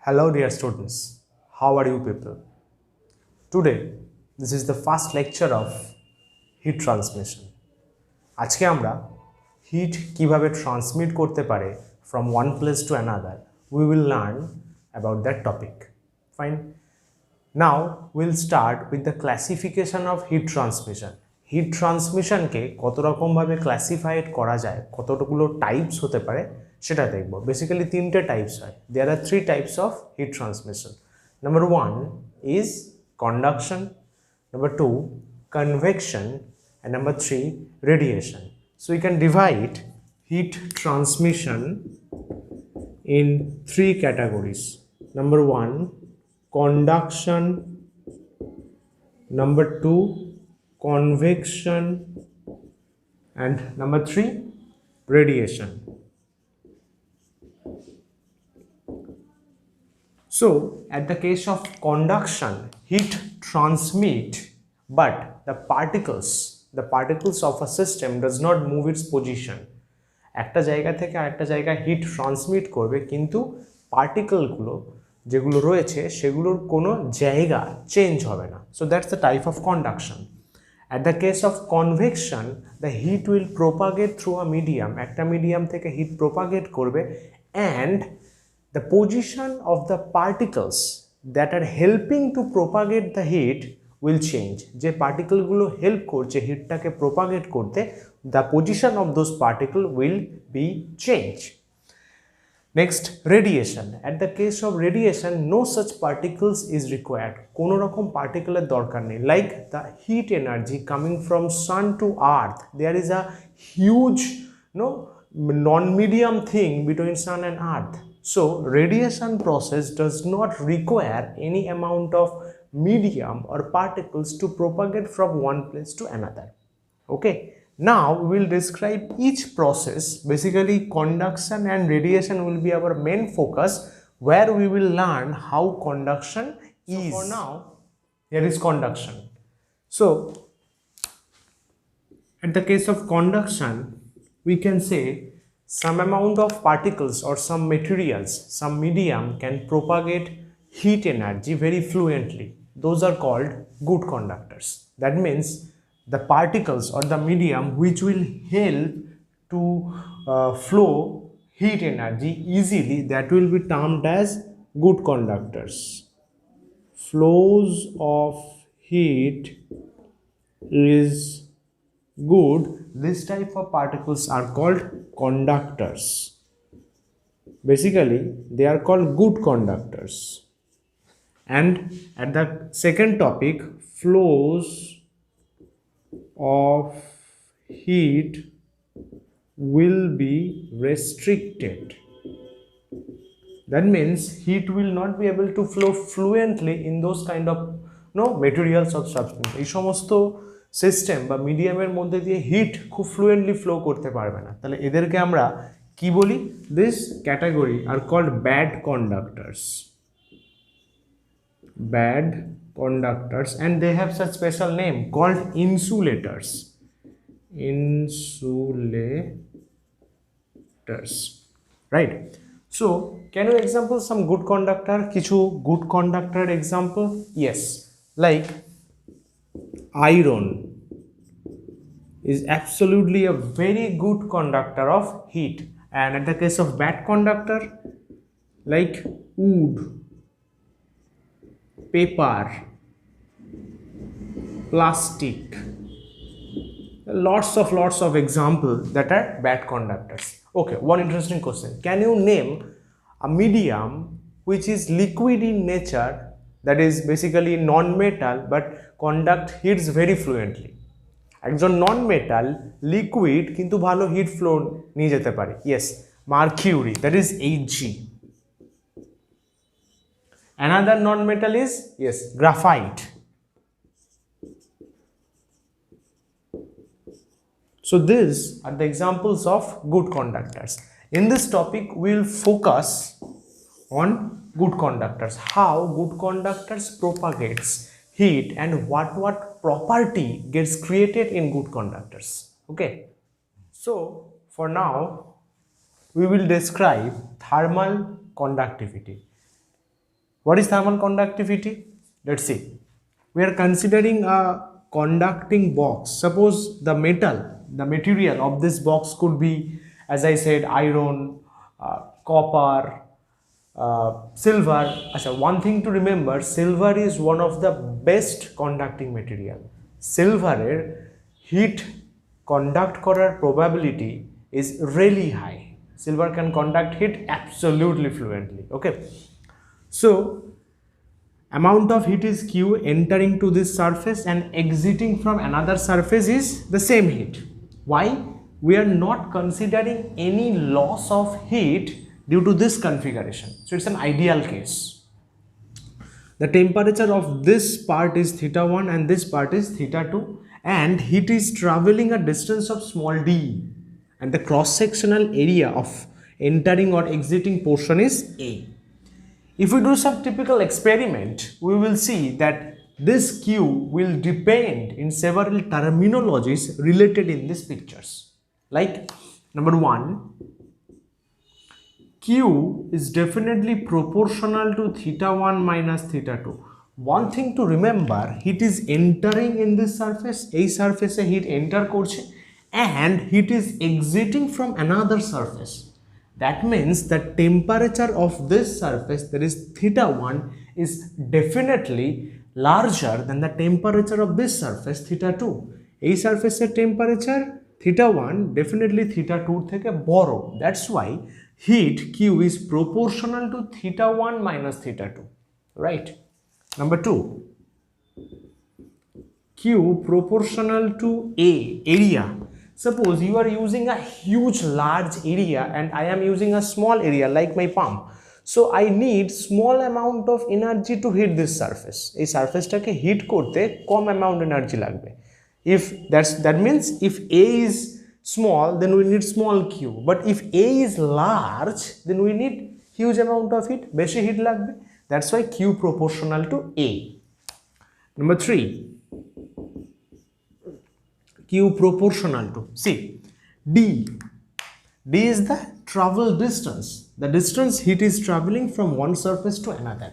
Hello dear students, how are you people? Today, this is the first lecture of heat transmission. আজকে আমরা heat কিভাবে transmit করতে পারে from one place to another. We will learn about that topic. Fine. Now we'll start with the classification of heat transmission. Heat transmission কে কত রকম ভাবে classified করা যায়, কতগুলো টাইপস হতে পারে সেটা দেখব। বেসিক্যালি তিনটে টাইপস হয়। There are three types of heat transmission. Number 1 is conduction, number 2 convection, and number 3 radiation. So we can divide heat transmission in three categories. Number 1 conduction, number 2 convection, and number 3 radiation. So at the case of conduction, heat transmit, but the particles of a system does not move its position. একটা জায়গা থেকে আরেকটা জায়গায় hit transmit করবে, কিন্তু পার্টিকেলগুলো যেগুলো রয়েছে সেগুলোর কোনো জায়গা চেঞ্জ হবে না। So that's the type of conduction. At the case of convection, the heat will propagate through a medium, একটা মিডিয়াম থেকে হিট প্রোপাগেট করবে, and the position of the particles that are helping to propagate the heat will change. যে পার্টিকেলগুলো help করছে হিটটাকে propagate করতে, the position of those particles will be changed. Next, radiation. At the case of radiation, no such particles is required. কোনো রকম পার্টিকেলের দরকার নেই। Like the heat energy coming from sun to earth, there is a huge non-medium thing between sun and earth. So radiation process does not require any amount of medium or particles to propagate from one place to another. Okay, now we will describe each process. Basically conduction and radiation will be our main focus, where we will learn how conduction is. So for now, here is conduction. So at the case of conduction, we can say some amount of particles or some materials, some medium can propagate heat energy very fluently. Those are called good conductors. That means the particles or the medium which will help to flow heat energy easily, that will be termed as good conductors. Flows of heat is good. This type of particles are called conductors. Basically they are called good conductors. And at the second topic, flows of heat will be restricted. That means heat will not be able to flow fluently in those kind of materials or substance. এই সমস্ত system বা মিডিয়ামের মধ্যে দিয়ে hit খুব fluently flow করতে পারবে না। তাহলে এদেরকে আমরা কি বলি? This category are called bad conductors, bad conductors, and they have such special name called insulators, insulators, right? So can you example some good conductor? কিছু good conductor example, yes, like iron is absolutely a very good conductor of heat. And at the case of bad conductor, like wood, paper, plastic, lots of examples that are bad conductors. Okay, one interesting question: can you name a medium which is liquid in nature, that is basically non-metal, but conduct heats very fluently? একজন নন metal liquid কিন্তু ভালো hit flow নিয়ে যেতে পারে। Yes, mercury, that is Hg. Another non-metal is, yes, graphite. So these are the examples of good conductors. In this topic we will focus on good conductors, how good conductors propagates heat, and what property gets created in good conductors. Okay, so for now we will describe thermal conductivity. What is thermal conductivity? Let's see. We are considering a conducting box. Suppose the material of this box could be, as I said, iron, copper, silver. Achha, one thing to remember, silver is one of the best conducting material. Silver heat conduct করার probability is really high. Silver can conduct heat absolutely fluently. Okay, so amount of heat is Q entering to this surface and exiting from another surface is the same heat. Why? We are not considering any loss of heat due to this configuration. So it's an ideal case. The temperature of this part is θ1 and this part is θ2, and heat is traveling a distance of small d, and the cross-sectional area of entering or exiting portion is A. If we do some typical experiment, we will see that this Q will depend in several terminologies related in these pictures. Like number 1, Q is definitely proportional to θ1 minus θ2. One thing to remember, heat is entering in this surface, a surface heat enter korche, and heat is exiting from another surface. That means the temperature of this surface, that is θ1, is definitely larger than the temperature of this surface θ2. A surface temperature θ1 definitely θ2 থেকে বড়. That's why heat Q is proportional to θ1 minus θ2. Right? Number 2, Q proportional to A, area. Suppose you are using a huge large area and I am using a small area like my palm. So I need small amount of energy to hit this surface. এই সারফেসটাকে hit করতে কম amount energy লাগবে. If that means if A is small, then we need small Q. But if A is large, then we need huge amount of heat. বেশি hit লাগবে. That's why Q proportional to A. Number 3, Q proportional to, see, D. D is the travel distance, the distance heat is traveling from one surface to another.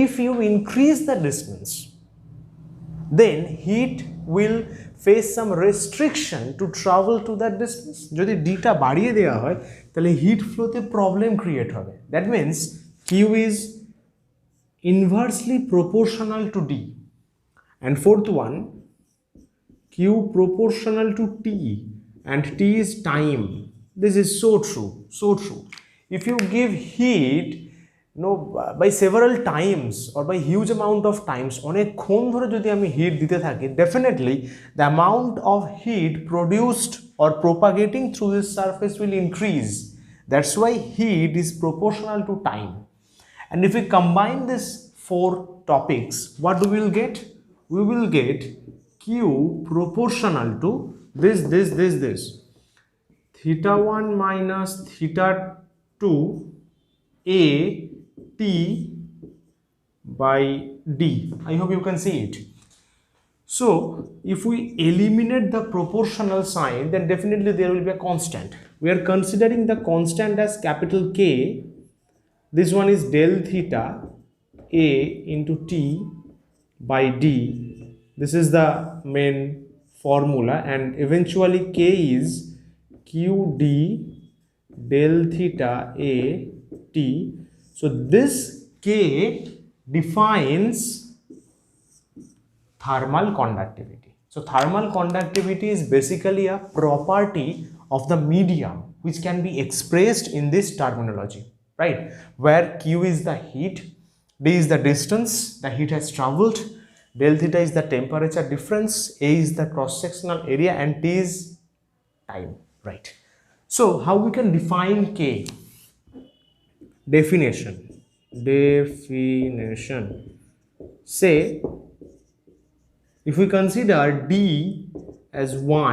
If you increase the distance, then heat will face some restriction to travel to that distance. যদি D টা বাড়িয়ে দেওয়া হয় তাহলে heat flow তে problem create হবে. That means Q is inversely proportional to D. And fourth one, Q proportional to T, and T is time. This is so true, so true. If you give heat by several times or by huge amount of times, অনেকক্ষণ ধরে যদি আমি hit দিতে থাকি, definitely the amount of heat produced or propagating through this surface will increase. That's why heat is proportional to time. And if we combine these 4 topics, what do we get? We will get Q proportional to this. θ1 minus θ2 A T by D. I hope you can see it. So if we eliminate the proportional sign, then definitely there will be a constant. We are considering the constant as capital K. This one is del theta A into T by D. This is the main formula, and eventually K is QD del theta A T. So this K defines thermal conductivity. So thermal conductivity is basically a property of the medium which can be expressed in this terminology, right? Where Q is the heat, D is the distance the heat has traveled, del theta is the temperature difference, A is the cross-sectional area, and T is time, right? So how we can define K? Definition. Say, if we consider D as 1,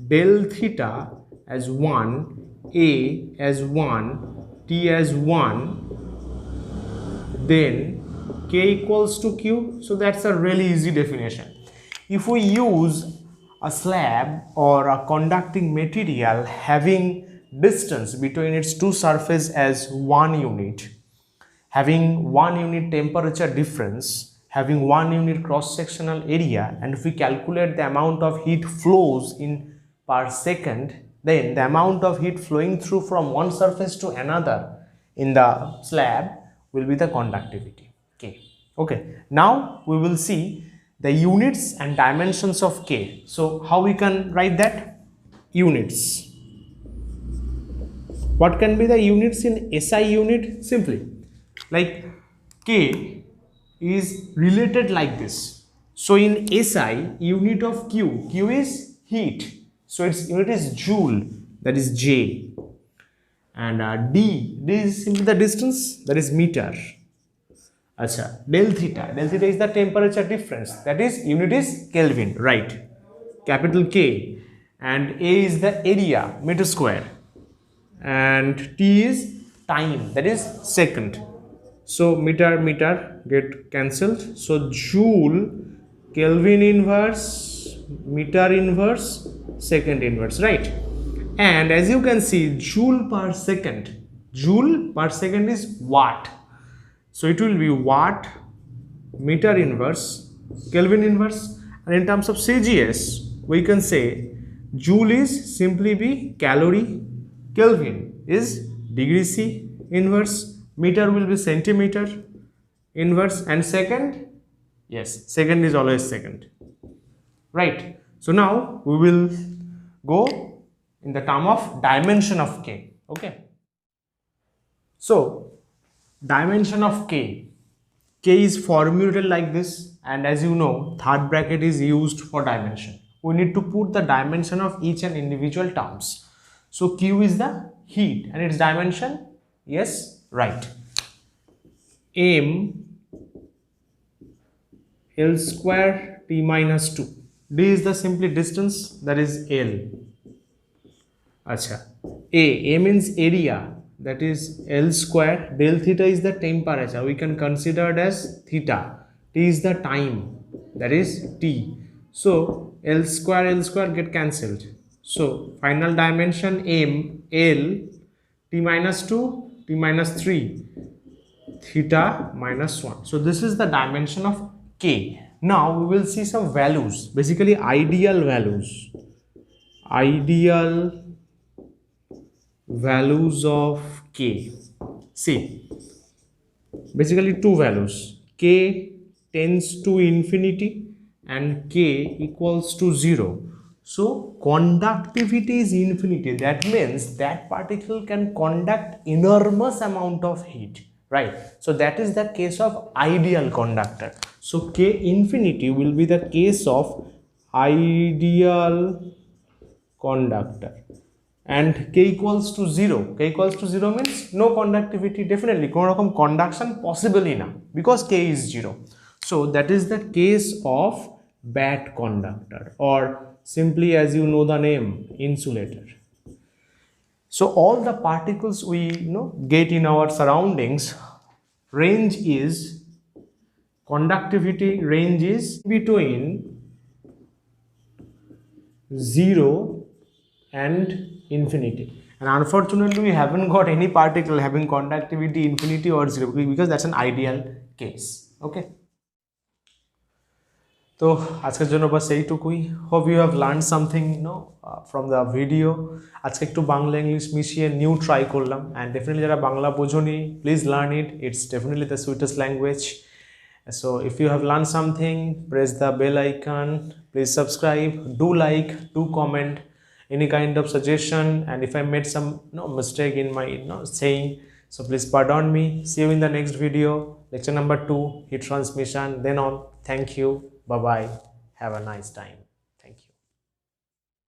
del theta as 1, A as 1, T as 1, then K equals to Q. So that's a really easy definition. If we use a slab or a conducting material having distance between its two surfaces as 1 unit, having 1 unit temperature difference, having 1 unit cross-sectional area, and if we calculate the amount of heat flows in per second, then the amount of heat flowing through from one surface to another in the slab will be the conductivity, K. Okay, now we will see the units and dimensions of K. So how we can write that? Units. What can be the units in SI unit? Simply, like K is related like this. So in SI, unit of Q is heat. So its unit is joule, that is J. And D is simply the distance, that is meter. Acha, del theta is the temperature difference, that is unit is Kelvin, right? Capital K. And A is the area, meter square. And T is time, that is second. So meter get cancelled. So joule, Kelvin inverse, meter inverse, second inverse, right? And as you can see, joule per second is watt. So it will be watt, meter inverse, Kelvin inverse. And in terms of CGS, we can say joule is simply be calorie, Kelvin is degree C inverse, meter will be centimeter inverse, and second, yes, second is always second, right? So now we will go in the term of dimension of K. Okay, so dimension of K is formulated like this, and as you know, third bracket is used for dimension. We need to put the dimension of each and individual terms. So Q is the heat and its dimension, yes, right, m L square T minus 2. D is the simply distance, that is L. Acha. A means area, that is L square. Del theta is the temperature, we can consider it as theta. T is the time, that is T. So L square get cancelled. So final dimension m L T minus 2 T minus 3 theta minus 1. So this is the dimension of K. Now we will see some values, basically ideal values. Ideal values of K. See, basically two values. K tends to infinity and K equals to 0. So conductivity is infinity. That means that particle can conduct enormous amount of heat, right? So that is the case of ideal conductor. So K infinity will be the case of ideal conductor. And K equals to 0. K equals to 0 means no conductivity, definitely কোনো রকম conduction possibly না, because K is 0. So that is the case of bad conductor, or simply as you know the name, insulator. So all the particles we get in our surroundings, range is, conductivity range is between 0 and infinity. And unfortunately we haven't got any particle having conductivity infinity or 0, because that's an ideal case. Okay, তো আজকের জন্য বাস এইটুকুই। Hope you have learn something from the video. আজকে একটু Bangla English মিশিয়ে new try করলাম, and definitely যারা বাংলা বোঝোনি, please learn it, it's definitely the sweetest language. So if you have learned something, press the bell icon, please subscribe, do like, do comment any kind of suggestion, and if I made some mistake in my saying, so please pardon me. See you in the next video, lecture number 2, heat transmission. Then on, thank you, bye bye, have a nice time.